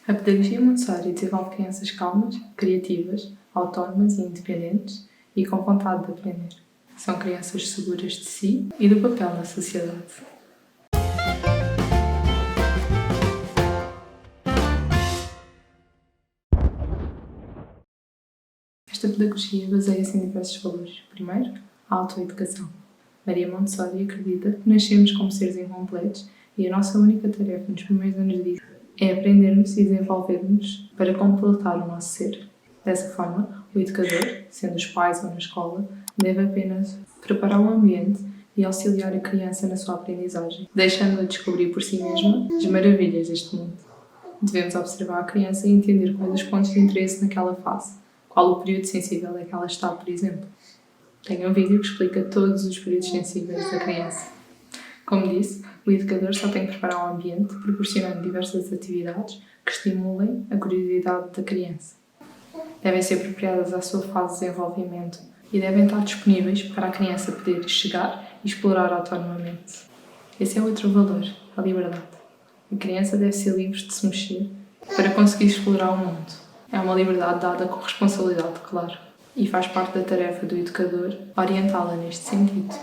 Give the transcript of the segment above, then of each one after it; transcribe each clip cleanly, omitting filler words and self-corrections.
A pedagogia Montessori desenvolve crianças calmas, criativas, autónomas e independentes e com vontade de aprender. São crianças seguras de si e do papel na sociedade. Esta pedagogia baseia-se em diversos valores. Primeiro, a autoeducação. Maria Montessori acredita que nascemos como seres incompletos e a nossa única tarefa nos primeiros anos de vida é aprendermos e desenvolvermos para completar o nosso ser. Dessa forma, o educador, sendo os pais ou na escola, deve apenas preparar o ambiente e auxiliar a criança na sua aprendizagem, deixando-a descobrir por si mesma as maravilhas deste mundo. Devemos observar a criança e entender quais os pontos de interesse naquela fase, qual o período sensível é que ela está, por exemplo. Tenho um vídeo que explica todos os períodos sensíveis da criança. Como disse, o educador só tem que preparar um ambiente proporcionando diversas atividades que estimulem a curiosidade da criança. Devem ser apropriadas à sua fase de desenvolvimento e devem estar disponíveis para a criança poder chegar e explorar autonomamente. Esse é outro valor, a liberdade. A criança deve ser livre de se mexer para conseguir explorar o mundo. É uma liberdade dada com responsabilidade, claro, e faz parte da tarefa do educador orientá-la neste sentido.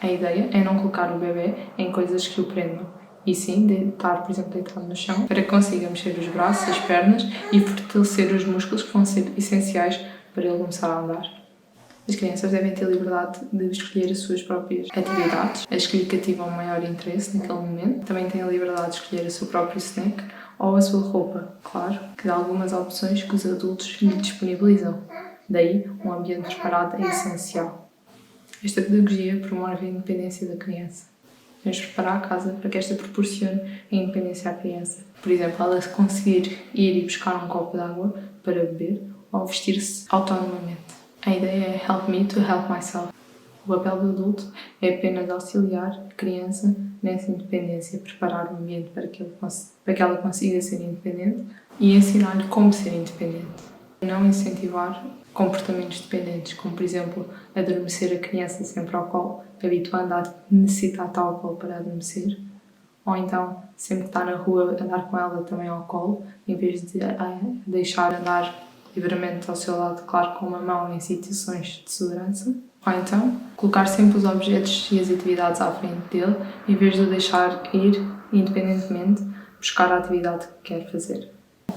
A ideia é não colocar o bebê em coisas que o prendam, e sim de estar, por exemplo, deitado no chão para que consiga mexer os braços, as pernas e fortalecer os músculos que vão ser essenciais para ele começar a andar. As crianças devem ter liberdade de escolher as suas próprias atividades, as que lhe cativam maior interesse naquele momento. Também têm a liberdade de escolher o seu próprio snack ou a sua roupa. Claro que há algumas opções que os adultos lhe disponibilizam. Daí, um ambiente preparado é essencial. Esta pedagogia promove a independência da criança. Devemos preparar a casa para que esta proporcione a independência à criança. Por exemplo, ela conseguir ir e buscar um copo de água para beber ou vestir-se autonomamente. A ideia é help me to help myself. O papel do adulto é apenas auxiliar a criança nessa independência, preparar o ambiente para que ela consiga ser independente e ensinar-lhe como ser independente. Não incentivar comportamentos dependentes, como por exemplo adormecer a criança sempre ao colo, habituando-a a necessitar tal colo para adormecer, ou então sempre que está na rua andar com ela também ao colo, em vez de deixar andar livremente ao seu lado, claro, com uma mão em situações de segurança, ou então colocar sempre os objetos e as atividades à frente dele, em vez de o deixar ir independentemente buscar a atividade que quer fazer.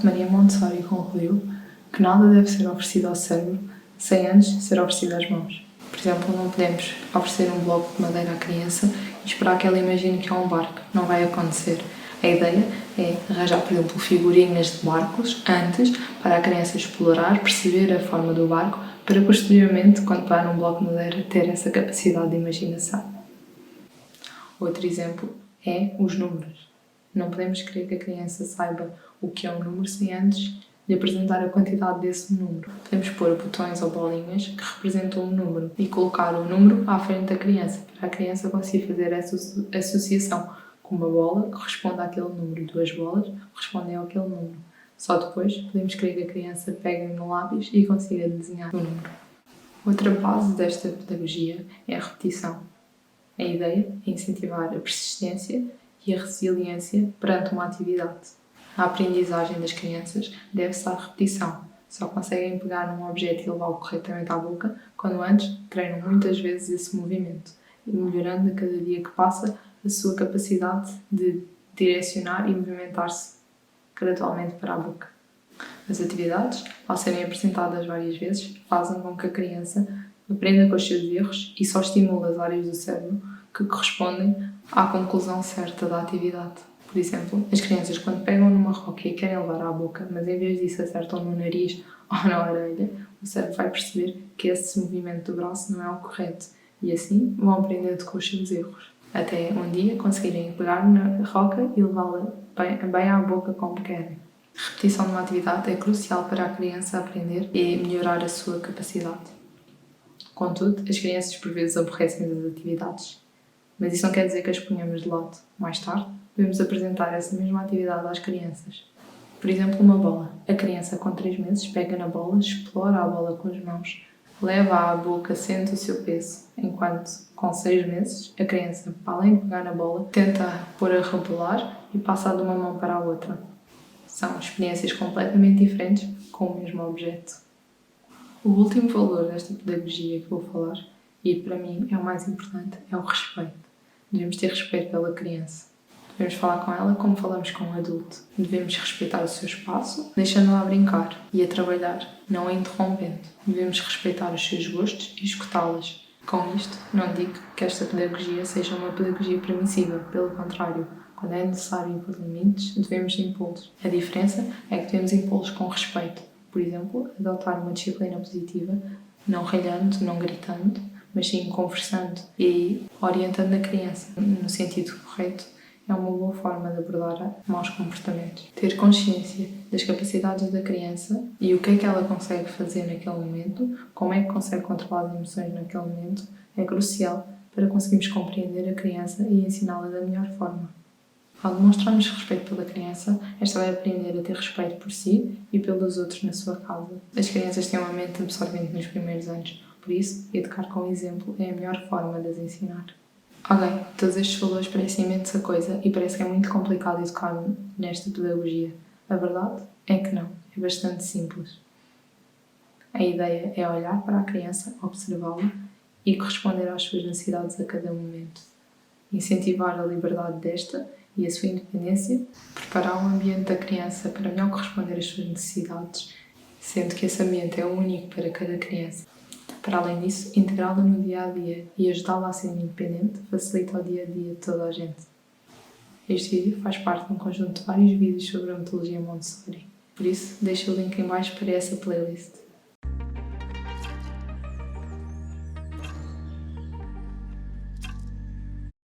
Maria Montessori concluiu que nada deve ser oferecido ao cérebro sem antes ser oferecido às mãos. Por exemplo, não podemos oferecer um bloco de madeira à criança e esperar que ela imagine que é um barco. Não vai acontecer. A ideia é arranjar, por exemplo, figurinhas de barcos antes para a criança explorar, perceber a forma do barco, para posteriormente, quando pegar num bloco de madeira, ter essa capacidade de imaginação. Outro exemplo é os números. Não podemos querer que a criança saiba o que é um número sem antes de apresentar a quantidade desse número. Podemos pôr botões ou bolinhas que representam um número e colocar o número à frente da criança, para a criança conseguir fazer essa associação com uma bola que corresponde àquele número. 2 bolas correspondem àquele número. Só depois podemos querer que a criança pegue no lápis e consiga desenhar o número. Outra base desta pedagogia é a repetição. A ideia é incentivar a persistência e a resiliência perante uma atividade. A aprendizagem das crianças deve-se à repetição. Só conseguem pegar num objeto e levá-lo corretamente à boca quando antes treinam muitas vezes esse movimento, e melhorando a cada dia que passa a sua capacidade de direcionar e movimentar-se gradualmente para a boca. As atividades, ao serem apresentadas várias vezes, fazem com que a criança aprenda com os seus erros e só estimula as áreas do cérebro que correspondem à conclusão certa da atividade. Por exemplo, as crianças quando pegam numa roca e querem levar à boca, mas em vez disso acertam no nariz ou na orelha, o cérebro vai perceber que esse movimento do braço não é o correto e assim vão aprendendo com os seus erros. Até um dia conseguirem pegar na roca e levá-la bem à boca como querem. A repetição de uma atividade é crucial para a criança aprender e melhorar a sua capacidade. Contudo, as crianças por vezes aborrecem das atividades. Mas isso não quer dizer que as ponhamos de lado. Mais tarde, podemos apresentar essa mesma atividade às crianças. Por exemplo, uma bola. A criança com 3 meses pega na bola, explora a bola com as mãos, leva-a à boca, sente o seu peso, enquanto com 6 meses a criança, para além de pegar na bola, tenta pôr a rebolar e passa de uma mão para a outra. São experiências completamente diferentes com o mesmo objeto. O último valor desta pedagogia que vou falar, e para mim é o mais importante, é o respeito. Devemos ter respeito pela criança. Devemos falar com ela como falamos com um adulto. Devemos respeitar o seu espaço, deixando-a a brincar e a trabalhar, não a interrompendo. Devemos respeitar os seus gostos e escutá-las. Com isto, não digo que esta pedagogia seja uma pedagogia permissiva, pelo contrário. Quando é necessário impor limites, devemos impô-los. A diferença é que devemos impô-los com respeito. Por exemplo, adotar uma disciplina positiva, não ralhando, não gritando, mas sim conversando e orientando a criança no sentido correto. É uma boa forma de abordar maus comportamentos. Ter consciência das capacidades da criança e o que é que ela consegue fazer naquele momento, como é que consegue controlar as emoções naquele momento, é crucial para conseguirmos compreender a criança e ensiná-la da melhor forma. Ao demonstrarmos respeito pela criança, esta vai aprender a ter respeito por si e pelos outros na sua casa. As crianças têm uma mente absorvente nos primeiros anos, por isso, educar com exemplo é a melhor forma de as ensinar. Ok, todos estes valores parecem imensa coisa e parece que é muito complicado educar nesta pedagogia. A verdade é que não, é bastante simples. A ideia é olhar para a criança, observá-la e corresponder às suas necessidades a cada momento. Incentivar a liberdade desta e a sua independência, preparar o ambiente da criança para melhor corresponder às suas necessidades, sendo que esse ambiente é único para cada criança. Para além disso, integrá-la no dia-a-dia e ajudá-la a ser independente facilita o dia-a-dia de toda a gente. Este vídeo faz parte de um conjunto de vários vídeos sobre a metodologia Montessori. Por isso, deixo o link em baixo para essa playlist.